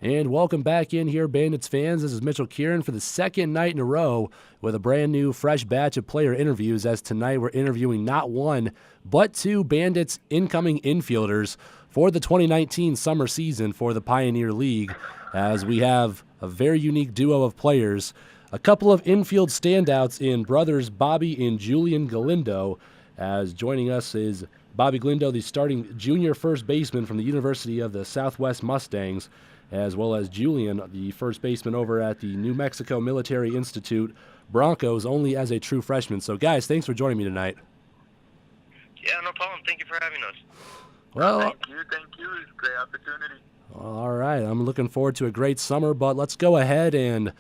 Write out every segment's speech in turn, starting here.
And welcome back in here, Bandits fans. This is Mitchell Kieran for the second night in a row with a brand new, fresh batch of player interviews, as tonight we're interviewing not one, but two Bandits incoming infielders for the 2019 summer season for the Pioneer League, as we have a very unique duo of players. A couple of infield standouts in brothers Bobby and Julian Galindo, as joining us is Bobby Galindo, the starting junior first baseman from the University of the Southwest Mustangs, as well as Julian, the first baseman over at the New Mexico Military Institute Broncos, only as a true freshman. So, guys, thanks for joining me tonight. Yeah, no problem. Thank you for having us. Well, Thank you. It's a great opportunity. All right. I'm looking forward to a great summer, but let's go ahead and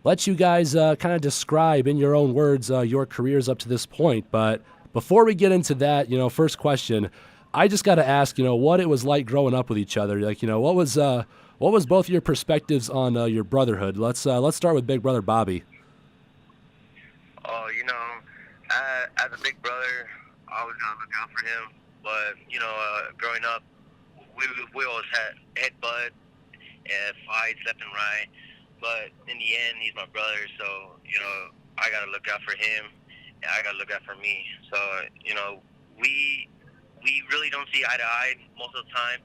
let you guys kind of describe in your own words your careers up to this point. But before we get into that, first question, I just got to ask, what it was like growing up with each other. Like, what was both your perspectives on your brotherhood? Let's start with big brother Bobby. Oh, as a big brother, I was gonna look out for him. But growing up, we always had headbutt and fights left and right. But in the end, he's my brother, so I gotta look out for him, and I gotta look out for me. So we really don't see eye to eye most of the time.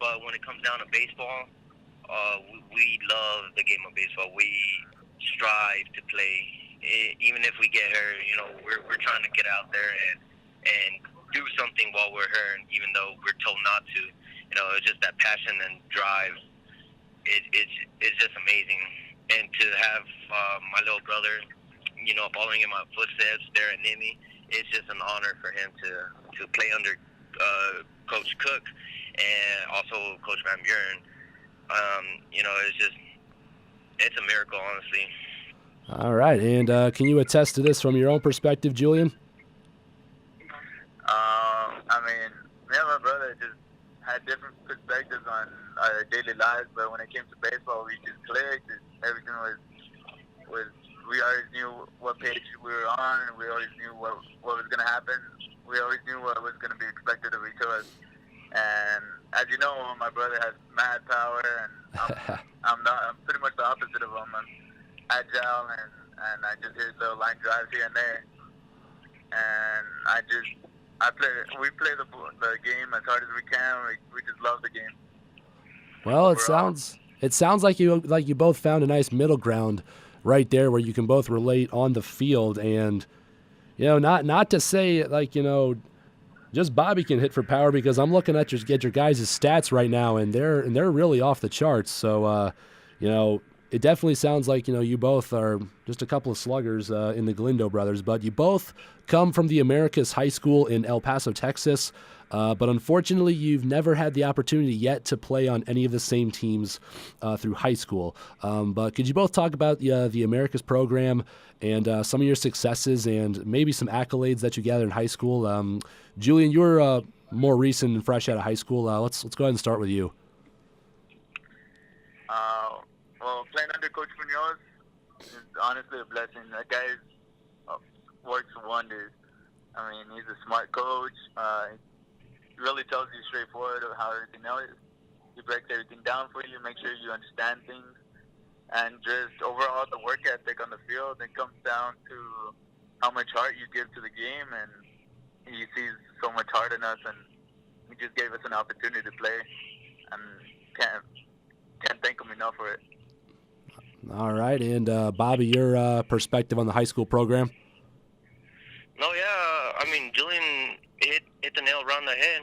But when it comes down to baseball, we love the game of baseball. We strive to play. Even if we get hurt, we're trying to get out there and do something while we're hurt, even though we're told not to. It's just that passion and drive. It's just amazing. And to have my little brother, following in my footsteps there at NIMI, it's just an honor for him to play under Coach Cook and also Coach Van Buren. It's a miracle, honestly. All right, and can you attest to this from your own perspective, Julian? Me and my brother just had different perspectives on our daily lives, but when it came to baseball, we just clicked. Everything was we always knew what page we were on, and we always knew what was going to happen. We always knew what was going to be expected of each of us. And as you know, my brother has mad power, and I'm pretty much the opposite of him. I'm agile, and I just hit little line drives here and there. And we play the game as hard as we can. We just love the game. Well, it sounds like you both found a nice middle ground right there, where you can both relate on the field. And not to say just Bobby can hit for power, because I'm looking at your guys' stats right now, and they're really off the charts. So it definitely sounds like you both are just a couple of sluggers in the Galindo brothers, but you both come from the Americas High School in El Paso, Texas. But unfortunately, you've never had the opportunity yet to play on any of the same teams through high school. But could you both talk about the Americas program and some of your successes and maybe some accolades that you gathered in high school? Julian, you're more recent and fresh out of high school. Let's go ahead and start with you. Well, playing under Coach Munoz is honestly a blessing. That guy works wonders. He's a smart coach. He really tells you straightforward of how everything is. He breaks everything down for you, make sure you understand things. And just overall, the work ethic on the field, it comes down to how much heart you give to the game. And he sees so much heart in us, and he just gave us an opportunity to play. And can't thank him enough for it. All right, and Bobby, your perspective on the high school program? No, yeah, Julian hit the nail around the head.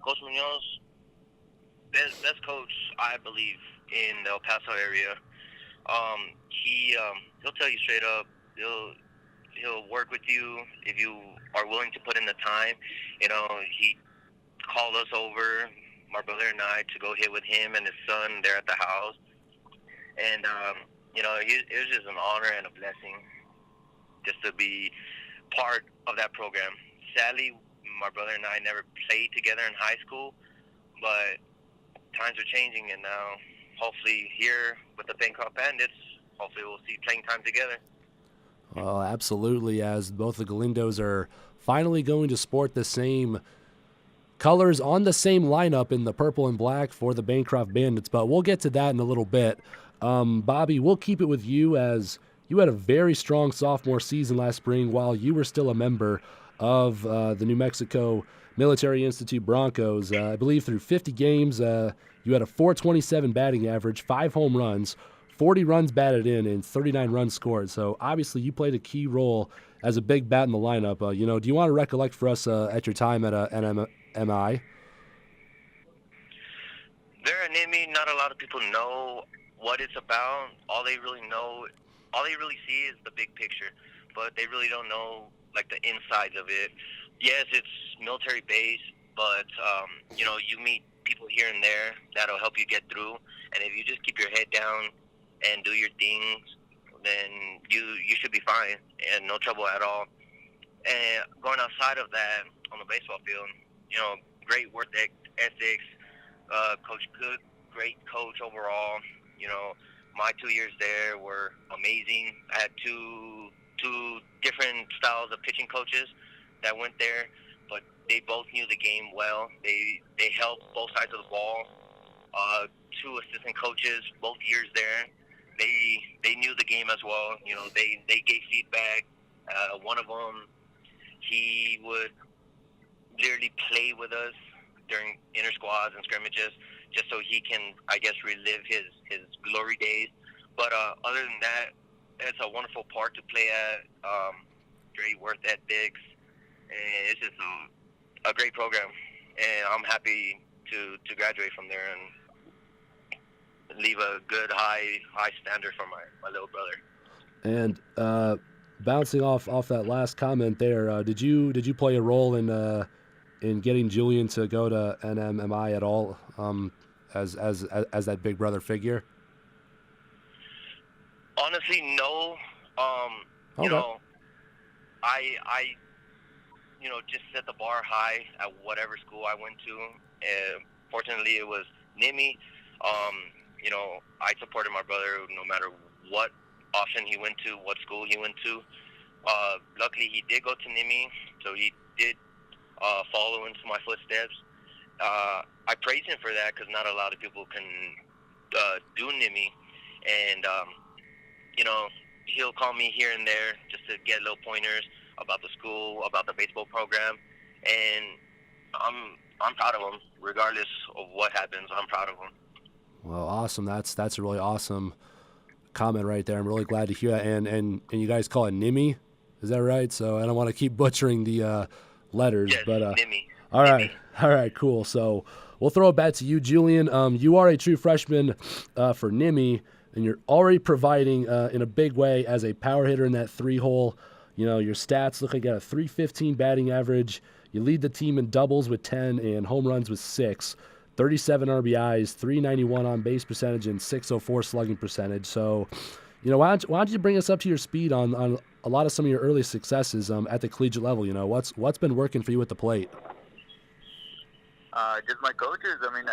Coach Munoz, best coach, I believe, in the El Paso area. He'll tell you straight up. He'll work with you if you are willing to put in the time. He called us over, my brother and I, to go hit with him and his son there at the house. And, it was just an honor and a blessing just to be part of that program. Sadly, my brother and I never played together in high school, but times are changing, and now hopefully here with the Bancroft Bandits, hopefully we'll see playing time together. Well, absolutely, as both the Galindos are finally going to sport the same colors on the same lineup in the purple and black for the Bancroft Bandits, but we'll get to that in a little bit. Bobby, we'll keep it with you, as you had a very strong sophomore season last spring while you were still a member of the New Mexico Military Institute Broncos. I believe through 50 games, you had a .427 batting average, 5 home runs, 40 runs batted in, and 39 runs scored. So obviously you played a key role as a big bat in the lineup. Do you want to recollect for us at your time at NMMI? There at NIMI, not a lot of people know what it's about. All they really see is the big picture, but they really don't know like the insides of it. Yes, it's military base, but you meet people here and there that'll help you get through. And if you just keep your head down and do your things, then you should be fine and no trouble at all. And going outside of that, on the baseball field, great work ethics, great coach overall. My 2 years there were amazing. I had two different styles of pitching coaches that went there, but they both knew the game well. They helped both sides of the ball. 2 assistant coaches both years there. They knew the game as well. They gave feedback. One of them, he would literally play with us during inter squads and scrimmages, just so he can, I guess, relive his glory days. But other than that, it's a wonderful park to play at. Great work ethics, and it's just a great program. And I'm happy to graduate from there and leave a good high standard for my little brother. And bouncing off that last comment there, did you play a role in getting Julian to go to NMMI at all, as that big brother figure? Honestly, no. Okay. I just set the bar high at whatever school I went to. Fortunately, it was NIMI. I supported my brother no matter what option he went to, what school he went to. Luckily, he did go to NIMI, so he did follow into my footsteps. I praise him for that, because not a lot of people can do NIMI. And, he'll call me here and there just to get little pointers about the school, about the baseball program. And I'm proud of him. Regardless of what happens, I'm proud of him. Well, awesome. That's a really awesome comment right there. I'm really glad to hear that. And you guys call it NIMI, is that right? So I don't want to keep butchering the letters, yes, but NIMI. All right, cool. So we'll throw it back to you, Julian. You are a true freshman for NIMI, and you're already providing in a big way as a power hitter in that 3-hole. Your stats look like you got a .315 batting average. You lead the team in doubles with 10 and home runs with 6. 37 RBIs, .391 on base percentage, and .604 slugging percentage. So, why don't you bring us up to your speed on a lot of some of your early successes at the collegiate level? What's been working for you at the plate? Just my coaches. I mean,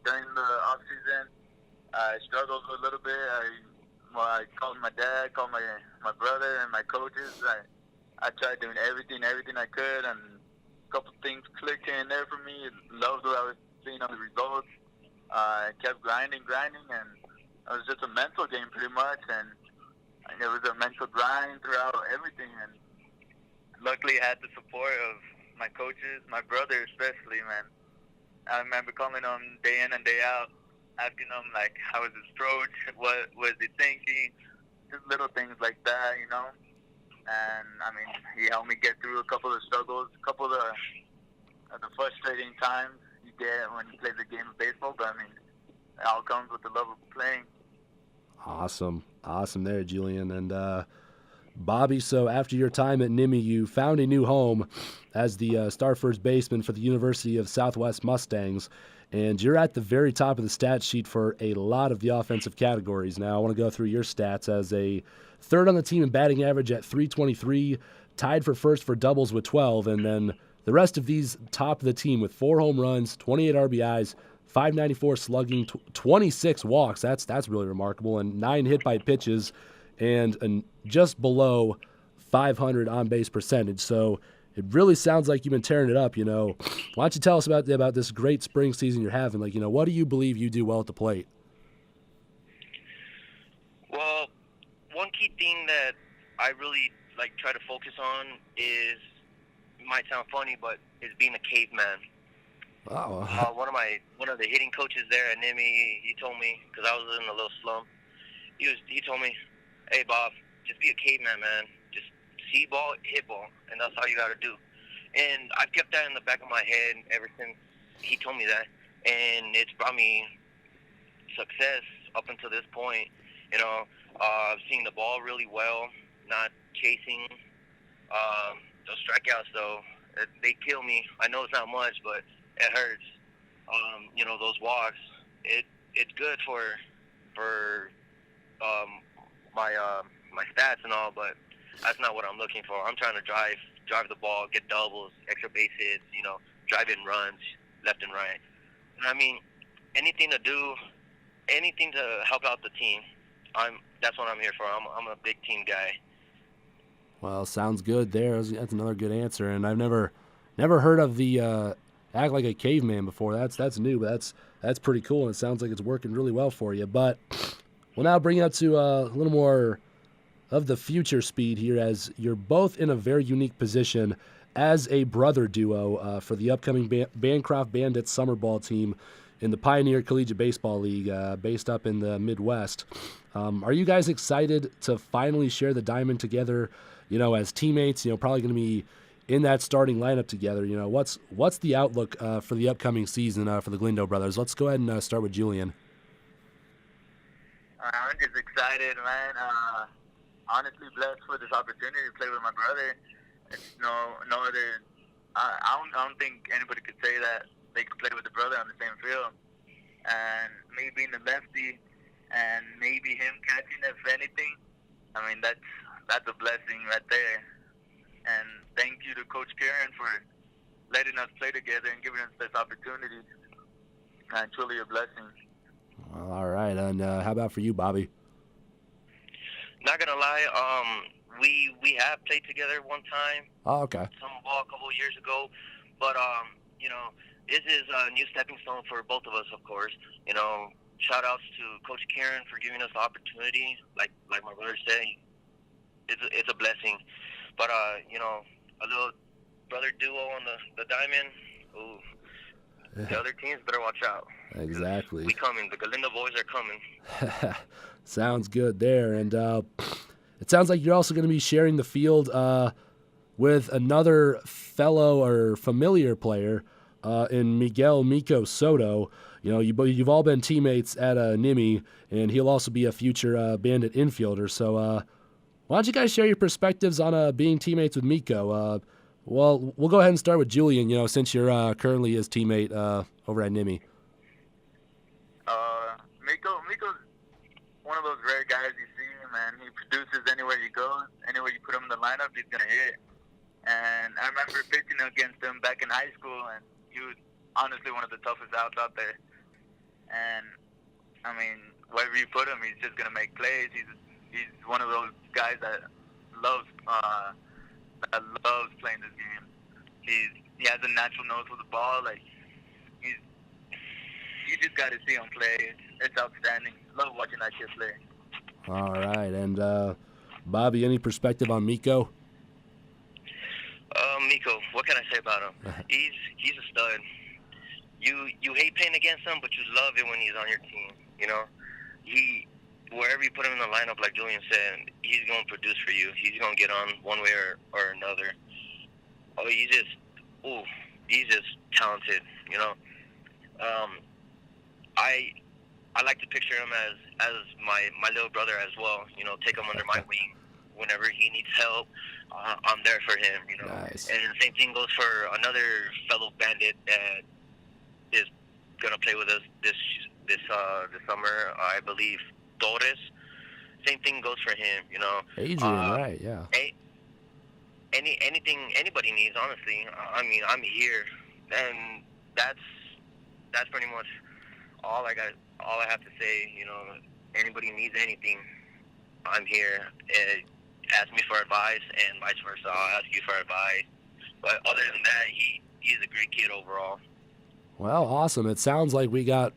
during the off season, I struggled a little bit. I called my dad, called my brother, and my coaches. I tried doing everything I could, and a couple things clicked here and there for me. Loved what I was seeing on the results. I kept grinding, and it was just a mental game pretty much, and it was a mental grind throughout everything. And luckily, I had the support of my coaches, my brother especially, man. I remember calling him day in and day out, asking him, like, how was his approach, what was he thinking, just little things like that, And, I mean, he helped me get through a couple of struggles, a couple of the frustrating times you get when you play the game of baseball. But, I mean, it all comes with the love of playing. Awesome there, Julian. And Bobby, so after your time at NIMI, you found a new home as the star first baseman for the University of Southwest Mustangs. And you're at the very top of the stat sheet for a lot of the offensive categories. Now, I want to go through your stats as a third on the team in batting average at .323, tied for first for doubles with 12, and then the rest of these top of the team with 4 home runs, 28 RBIs, .594 slugging, 26 walks. That's really remarkable, and 9 hit by pitches, and just below .500 on base percentage. So it really sounds like you've been tearing it up. You know, why don't you tell us about this great spring season you're having? Like, you know, what do you believe you do well at the plate? Well, one key thing that I really try to focus on is, it might sound funny, but is being a caveman. Oh, one of the hitting coaches there at NIMI, he told me, because I was in a little slump, he told me, hey Bob, just be a caveman, man. Just see ball, hit ball, and that's all you got to do. And I've kept that in the back of my head ever since he told me that, and it's brought me success up until this point. You know, seeing the ball really well, not chasing. Those strikeouts, though, they kill me. I know it's not much, but it hurts. You know, those walks, it's good for my stats and all, but that's not what I'm looking for. I'm trying to drive the ball, get doubles, extra base hits, you know, drive in runs left and right. And I mean, anything to help out the team. That's what I'm here for. I'm a big team guy. well, sounds good there. That's another good answer. And I've never heard of the act like a caveman before. That's new, but that's pretty cool, and it sounds like it's working really well for you. But we'll now bring you up to a little more of the future speed here, as you're both in a very unique position as a brother duo for the upcoming Bancroft Bandits summer ball team in the Pioneer Collegiate Baseball League based up in the Midwest. Are you guys excited to finally share the diamond together, you know, as teammates? You know, probably going to be in that starting lineup together. You know, what's the outlook for the upcoming season for the Galindo brothers? Let's go ahead and start with Julian. I'm just excited, man. Honestly blessed for this opportunity to play with my brother. It's no other. I don't think anybody could say that they could play with a brother on the same field. And me being the lefty, and maybe him catching, if anything, I mean, that's a blessing right there. And thank you to Coach Karen for letting us play together and giving us this opportunity. And truly a blessing. Well, all right, and how about for you, Bobby? Not gonna lie, we have played together one time. Oh, okay. Some ball a couple of years ago, but you know, this is a new stepping stone for both of us, of course. You know, shout outs to Coach Karen for giving us the opportunity. Like my brother said, it's a blessing. But you know, a little brother duo on the diamond. Ooh, the other teams better watch out. Exactly. We coming. The Galindo boys are coming. Sounds good there. And it sounds like you're also going to be sharing the field with another fellow or familiar player in Miguel Miko Soto. You know, you've all been teammates at NIMI, and he'll also be a future Bandit infielder. So why don't you guys share your perspectives on being teammates with Miko? Well, we'll go ahead and start with Julian, you know, since you're currently his teammate over at NIMI. Miko's one of those rare guys you see, man. He produces anywhere he goes. Anywhere you put him in the lineup, he's going to hit. And I remember pitching against him back in high school, and he was honestly one of the toughest outs out there. And, I mean, wherever you put him, he's just going to make plays. He's one of those guys that loves playing this game. He has a natural nose for the ball. Like, you just got to see him play. It's outstanding. Love watching that kid play. All right. And, Bobby, any perspective on Miko? Miko, what can I say about him? He's a stud. You hate playing against him, but you love it when he's on your team. You know, wherever you put him in the lineup, like Julian said, he's going to produce for you. He's going to get on one way or another. Oh, he's just talented. You know, I like to picture him as my little brother as well. You know, take him under my wing whenever he needs help. I'm there for him. You know, Nice. And the same thing goes for another fellow bandit that is gonna play with us this summer. I believe Torres. Same thing goes for him. You know, Adrian, right? Yeah. Anything anybody needs, honestly. I mean, I'm here, and that's pretty much all I got. All I have to say. You know, anybody needs anything, I'm here. Ask me for advice, and vice versa. I'll ask you for advice. But other than that, he's a great kid overall. Well, awesome. It sounds like we got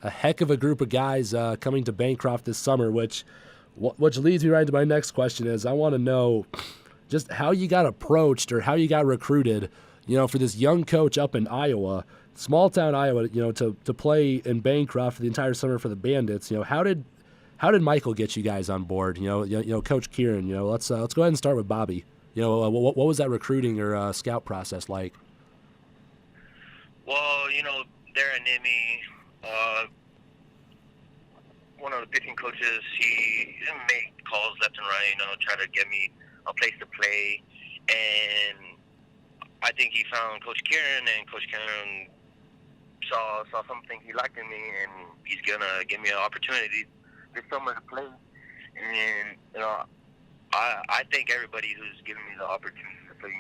a heck of a group of guys coming to Bancroft this summer, which leads me right to my next question is I want to know just how you got approached or how you got recruited, for this young coach up in Iowa, small town Iowa, to play in Bancroft for the entire summer for the Bandits. How did Michael get you guys on board? Coach Kieran. Let's go ahead and start with Bobby. What was that recruiting or scout process like? Well, there in Nimi, one of the pitching coaches, he made calls left and right, try to get me a place to play. And I think he found Coach Kieran, and Coach Kieran saw something he liked in me, and he's going to give me an opportunity this summer to play. And, I thank everybody who's given me the opportunity to play.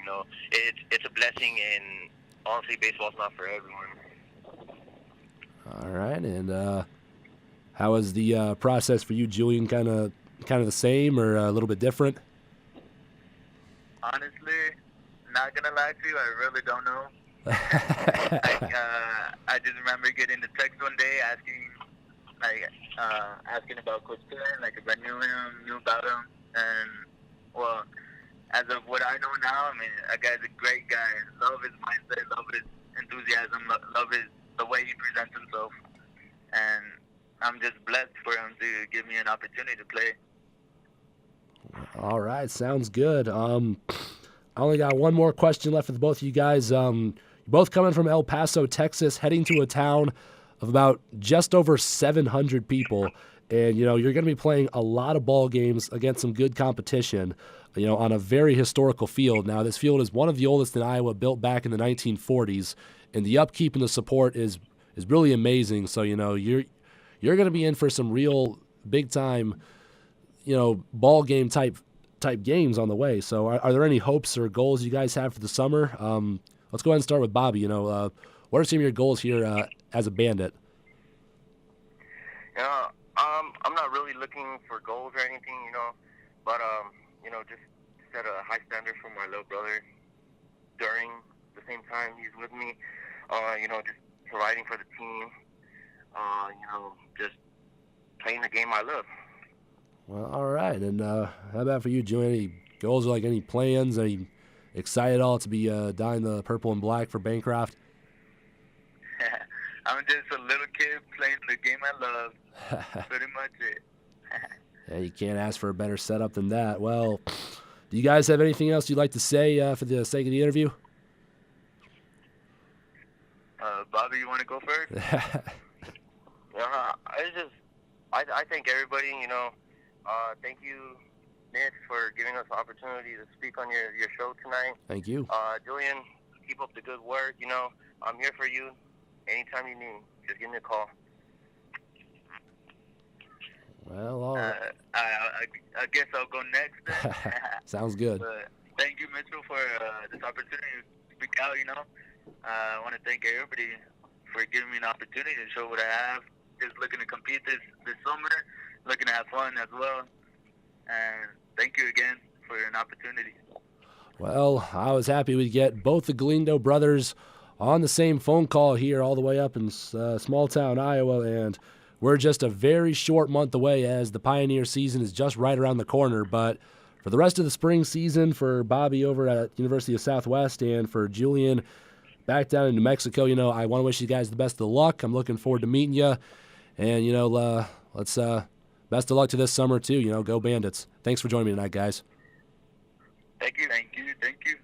It's a blessing, and honestly, baseball's not for everyone. All right, and how was the process for you, Julian? Kind of the same or a little bit different? Honestly, not gonna lie to you, I really don't know. I just remember getting the text one day asking about Coach Kieran, like if I knew about him, and well, as of what I know now, I mean, that guy's a great guy. Love his mindset, love his enthusiasm, love the way he presents himself, and I'm just blessed for him to give me an opportunity to play. All right, sounds good. I only got one more question left with both of you guys. You're both coming from El Paso, Texas, heading to a town of about just over 700 people. And, you're going to be playing a lot of ball games against some good competition, on a very historical field. Now, this field is one of the oldest in Iowa, built back in the 1940s, and the upkeep and the support is really amazing. So, you're going to be in for some real big-time, ball game type games on the way. So are there any hopes or goals you guys have for the summer? Let's go ahead and start with Bobby. What are some of your goals here as a Bandit? I'm not really looking for goals or anything, but, just set a high standard for my little brother during the same time he's with me, just providing for the team, just playing the game I love. Well, all right. And how about for you, Julian? Any goals or any plans? Are you excited all to be dyeing the purple and black for Bancroft? I'm just a little kid playing the game I love. Pretty much it. Yeah, you can't ask for a better setup than that. Well, do you guys have anything else you'd like to say for the sake of the interview? Bobby, you want to go first? I thank everybody, thank you, Mitch, for giving us the opportunity to speak on your show tonight. Thank you. Julian, keep up the good work. I'm here for you. Anytime you need, just give me a call. Well, all right. I guess I'll go next then. Sounds good. But thank you, Mitchell, for this opportunity to speak out, I want to thank everybody for giving me an opportunity to show what I have. Just looking to compete this summer, looking to have fun as well. And thank you again for an opportunity. Well, I was happy we get both the Galindo brothers on the same phone call here all the way up in small town Iowa, and we're just a very short month away as the Pioneer season is just right around the corner. But for the rest of the spring season, for Bobby over at University of Southwest and for Julian back down in New Mexico, I want to wish you guys the best of luck. I'm looking forward to meeting you. And, let's best of luck to this summer, too. Go Bandits. Thanks for joining me tonight, guys. Thank you. Thank you. Thank you.